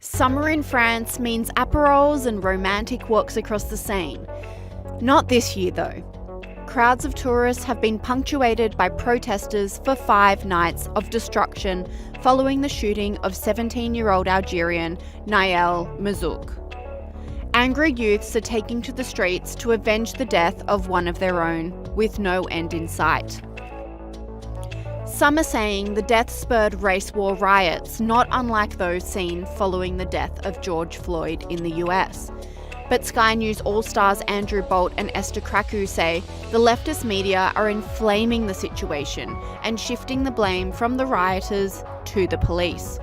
Summer in France means aperols and romantic walks across the Seine. Not this year though. Crowds of tourists have been punctuated by protesters for 5 nights of destruction following the shooting of 17-year-old Algerian Nahel Merzouk. Angry youths are taking to the streets to avenge the death of one of their own, with no end in sight. Some are saying the death spurred race war riots, not unlike those seen following the death of George Floyd in the US. But Sky News All-Stars Andrew Bolt and Esther Kraku say the leftist media are inflaming the situation and shifting the blame from the rioters to the police.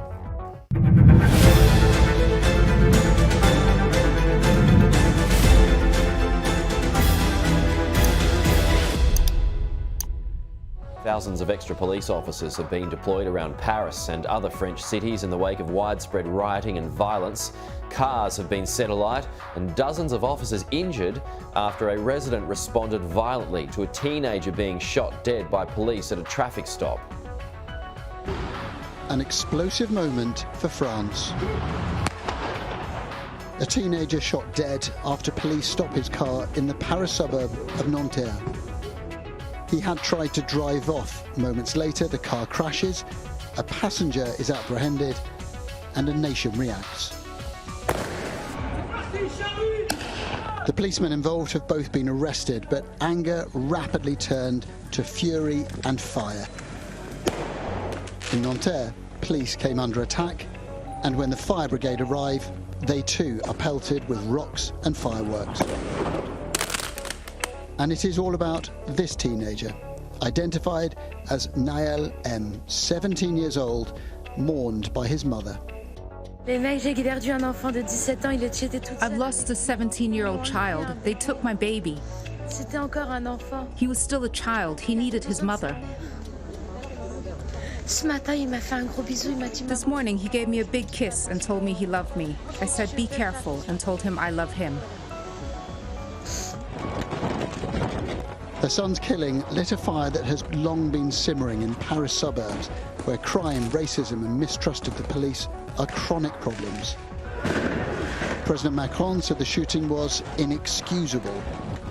Thousands of extra police officers have been deployed around Paris and other French cities in the wake of widespread rioting and violence. Cars have been set alight and dozens of officers injured after a resident responded violently to a teenager being shot dead by police at a traffic stop. An explosive moment for France. A teenager shot dead after police stop his car in the Paris suburb of Nanterre. He had tried to drive off. Moments later, the car crashes, a passenger is apprehended, and a nation reacts. The policemen involved have both been arrested, but anger rapidly turned to fury and fire. In Nanterre, police came under attack, and when the fire brigade arrive, they too are pelted with rocks and fireworks. And it is all about this teenager, identified as Nahel M, 17 years old, mourned by his mother. I've lost a 17-year-old child. They took my baby. He was still a child. He needed his mother. This morning he gave me a big kiss and told me he loved me. I said, "Be careful," and told him I love him. Her son's killing lit a fire that has long been simmering in Paris suburbs, where crime, racism and mistrust of the police are chronic problems. President Macron said the shooting was inexcusable.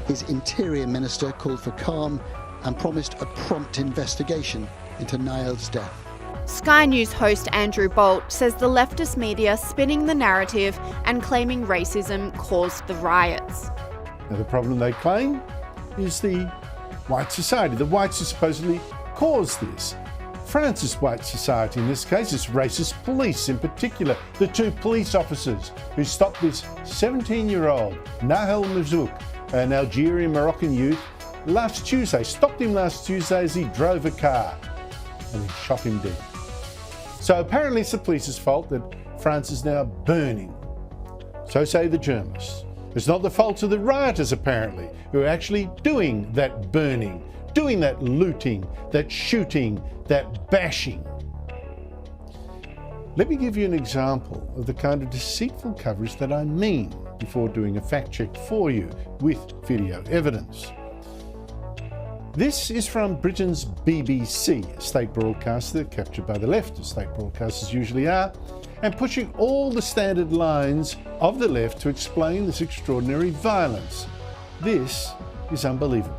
His interior minister called for calm and promised a prompt investigation into Nahel's death. Sky News host Andrew Bolt says the leftist media spinning the narrative and claiming racism caused the riots. Now, the problem they claim is the white society. The whites who supposedly caused this. France's white society in this case, is racist police in particular. The 2 police officers who stopped this 17-year-old Nahel Merzouk, an Algerian Moroccan youth, last Tuesday, stopped him last Tuesday as he drove a car and he shot him dead. So apparently it's the police's fault that France is now burning. So say the journalists. It's not the fault of the rioters, apparently, who are actually doing that burning, doing that looting, that shooting, that bashing. Let me give you an example of the kind of deceitful coverage that I mean before doing a fact check for you with video evidence. This is from Britain's BBC, a state broadcaster captured by the left, as state broadcasters usually are, and pushing all the standard lines of the left to explain this extraordinary violence. This is unbelievable.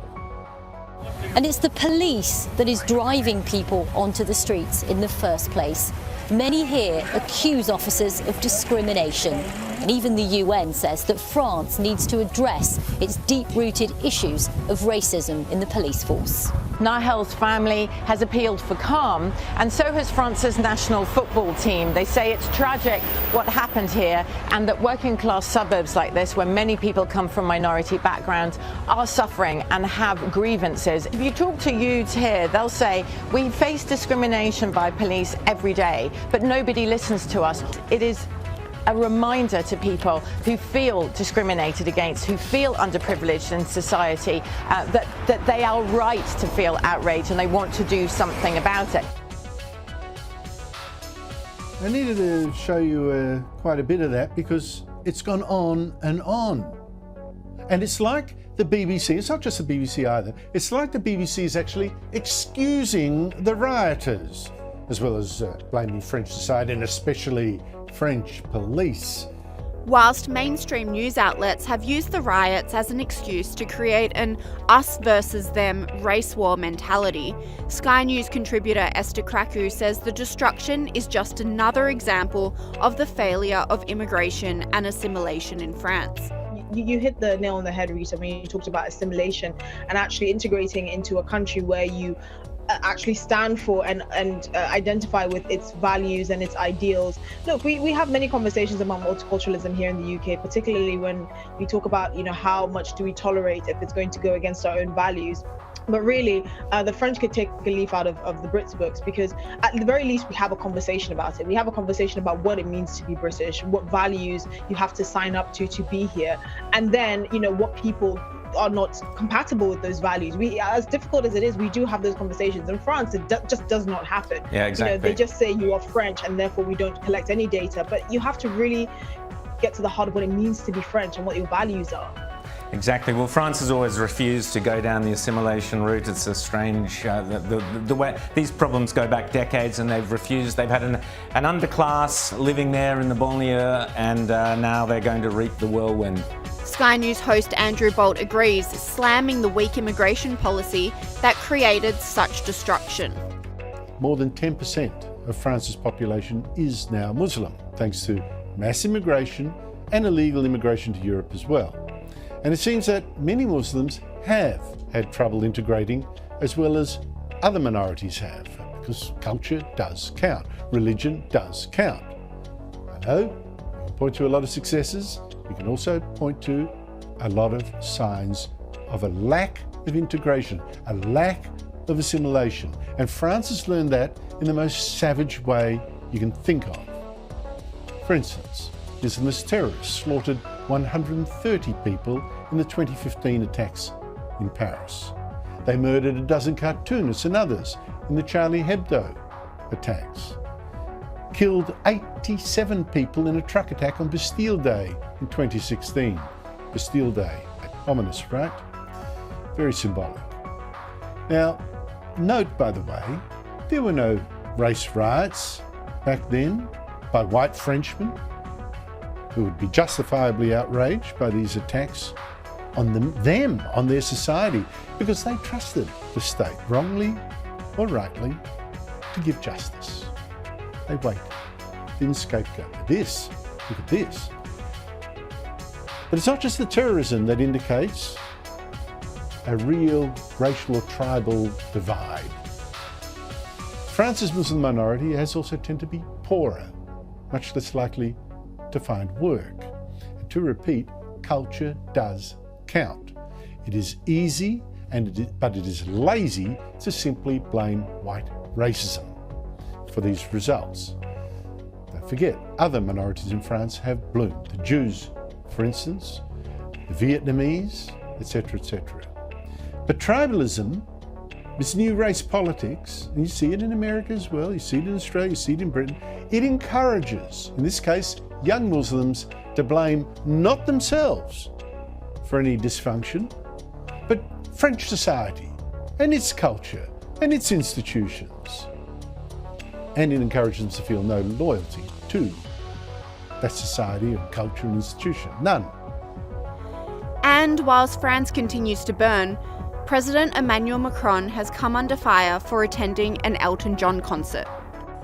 And it's the police that is driving people onto the streets in the first place. Many here accuse officers of discrimination. And even the UN says that France needs to address its deep-rooted issues of racism in the police force. Nahel's family has appealed for calm, and so has France's national football team. They say it's tragic what happened here, and that working-class suburbs like this, where many people come from minority backgrounds, are suffering and have grievances. If you talk to youths here, they'll say, we face discrimination by police every day, but nobody listens to us. It is a reminder to people who feel discriminated against, who feel underprivileged in society, that they are right to feel outraged and they want to do something about it. I needed to show you quite a bit of that because it's gone on and on. And it's like the BBC, it's not just the BBC either, it's like the BBC is actually excusing the rioters, as well as blaming French society and especially French police. Whilst mainstream news outlets have used the riots as an excuse to create an us versus them race war mentality, Sky News contributor Esther Kraku says the destruction is just another example of the failure of immigration and assimilation in France. You hit the nail on the head, Rita, when you talked about assimilation and actually integrating into a country where you actually stand for and identify with its values and its ideals. Look, we have many conversations about multiculturalism here in the UK, particularly when we talk about, how much do we tolerate if it's going to go against our own values. But really, the French could take a leaf out of the Brits' books, because at the very least, we have a conversation about it. We have a conversation about what it means to be British, what values you have to sign up to be here, and then, what people are not compatible with those values. As difficult as it is, we do have those conversations. In France, it just does not happen. Yeah, exactly. They just say you are French and therefore we don't collect any data. But you have to really get to the heart of what it means to be French and what your values are. Exactly. Well, France has always refused to go down the assimilation route. It's a strange, the way these problems go back decades, and they've refused. They've had an underclass living there in the banlieue, and now they're going to reap the whirlwind. Sky News host Andrew Bolt agrees, slamming the weak immigration policy that created such destruction. More than 10% of France's population is now Muslim, thanks to mass immigration and illegal immigration to Europe as well. And it seems that many Muslims have had trouble integrating, as well as other minorities have, because culture does count, religion does count. I know you can point to a lot of successes. You can also point to a lot of signs of a lack of integration, a lack of assimilation. And France has learned that in the most savage way you can think of. For instance, Islamist terrorists slaughtered 130 people in the 2015 attacks in Paris. They murdered a dozen cartoonists and others in the Charlie Hebdo attacks. Killed 87 people in a truck attack on Bastille Day in 2016. Bastille Day. Ominous, right? Very symbolic. Now, note, by the way, there were no race riots back then by white Frenchmen who would be justifiably outraged by these attacks on them, on their society, because they trusted the state, wrongly or rightly, to give justice. They waited, didn't scapegoat. This, look at this. But it's not just the terrorism that indicates a real racial or tribal divide. France's Muslim minority has also tended to be poorer, much less likely to find work. And to repeat, culture does count. It is easy, but it is lazy to simply blame white racism for these results. Don't forget, other minorities in France have bloomed. The Jews, for instance, the Vietnamese, etc., etc. But tribalism, this new race politics, and you see it in America as well, you see it in Australia, you see it in Britain, it encourages, in this case, young Muslims to blame not themselves for any dysfunction, but French society and its culture and its institutions. And it encourages them to feel no loyalty to that society or culture and institution. None. And whilst France continues to burn, President Emmanuel Macron has come under fire for attending an Elton John concert.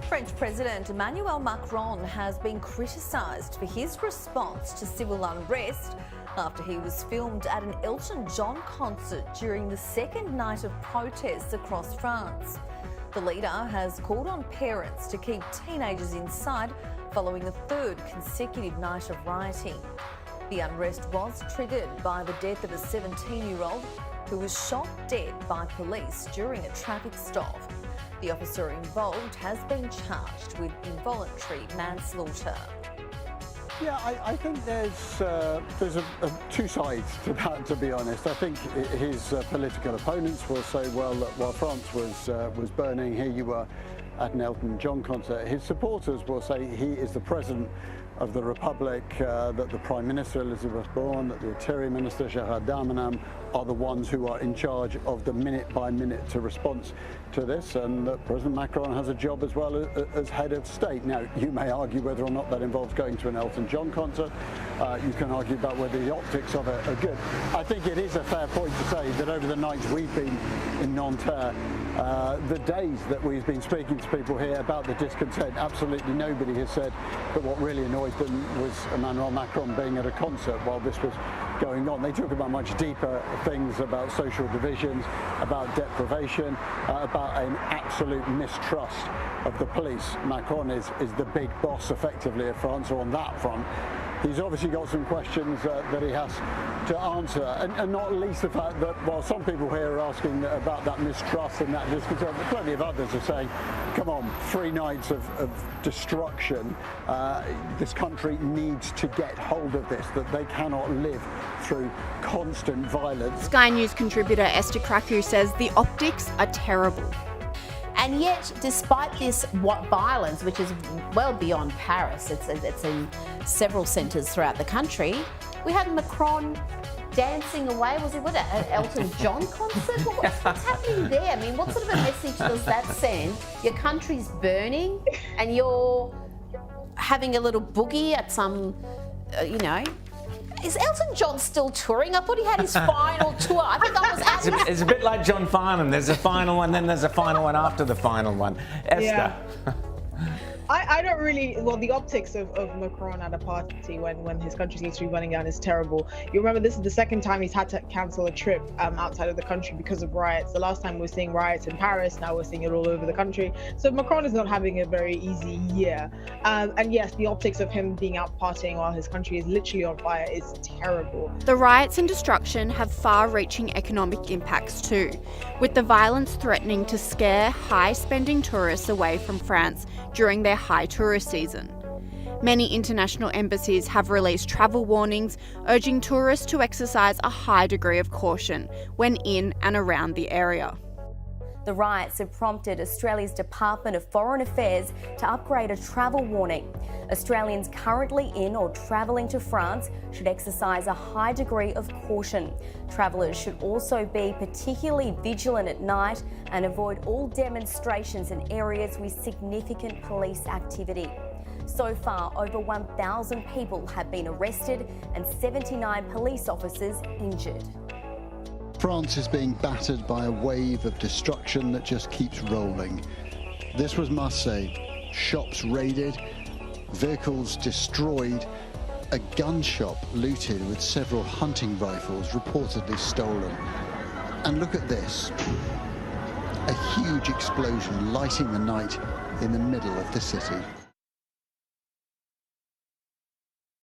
French President Emmanuel Macron has been criticised for his response to civil unrest after he was filmed at an Elton John concert during the second night of protests across France. The leader has called on parents to keep teenagers inside following the third consecutive night of rioting. The unrest was triggered by the death of a 17-year-old who was shot dead by police during a traffic stop. The officer involved has been charged with involuntary manslaughter. Yeah, I think there's two sides to that, to be honest. I think his political opponents will say, well, while France was burning, here you were at an Elton John concert. His supporters will say he is the president of the Republic, that the Prime Minister Elizabeth Borne, that the Interior Minister Gérald Darmanin are the ones who are in charge of the minute-by-minute response to this, and that President Macron has a job as well as head of state. Now, you may argue whether or not that involves going to an Elton John concert. You can argue about whether the optics of it are good. I think it is a fair point to say that over the nights we've been in Nanterre, the days that we've been speaking to people here about the discontent, absolutely nobody has said that what really annoyed them was Emmanuel Macron being at a concert while this was going on. They talk about much deeper things, about social divisions, about deprivation, about an absolute mistrust of the police. Macron is the big boss effectively of France, so on that front he's obviously got some questions that he has to answer, and not least the fact that while some people here are asking about that mistrust and that discontent, plenty of others are saying, come on, 3 nights of destruction, this country needs to get hold of this, that they cannot live through constant violence. Sky News contributor Esther Kraku says the optics are terrible. And yet, despite this violence, which is well beyond Paris, it's in several centres throughout the country, we had Macron dancing away. Was it an Elton John concert? What's happening there? I mean, what sort of a message does that send? Your country's burning and you're having a little boogie at some, Is Elton John still touring? I thought he had his final tour. I think that was It's a bit like John Farnham. There's a final one, then there's a final one after the final one. Esther. Yeah. I don't really, well, the optics of Macron at a party when his country seems to be running down is terrible. You remember this is the second time he's had to cancel a trip outside of the country because of riots. The last time we were seeing riots in Paris, now we're seeing it all over the country. So Macron is not having a very easy year. And yes, the optics of him being out partying while his country is literally on fire is terrible. The riots and destruction have far-reaching economic impacts too, with the violence threatening to scare high-spending tourists away from France during their high tourist season. Many international embassies have released travel warnings urging tourists to exercise a high degree of caution when in and around the area. The riots have prompted Australia's Department of Foreign Affairs to upgrade a travel warning. Australians currently in or travelling to France should exercise a high degree of caution. Travellers should also be particularly vigilant at night and avoid all demonstrations in areas with significant police activity. So far, over 1,000 people have been arrested and 79 police officers injured. France is being battered by a wave of destruction that just keeps rolling. This was Marseille. Shops raided, vehicles destroyed, a gun shop looted with several hunting rifles reportedly stolen. And look at this. A huge explosion lighting the night in the middle of the city.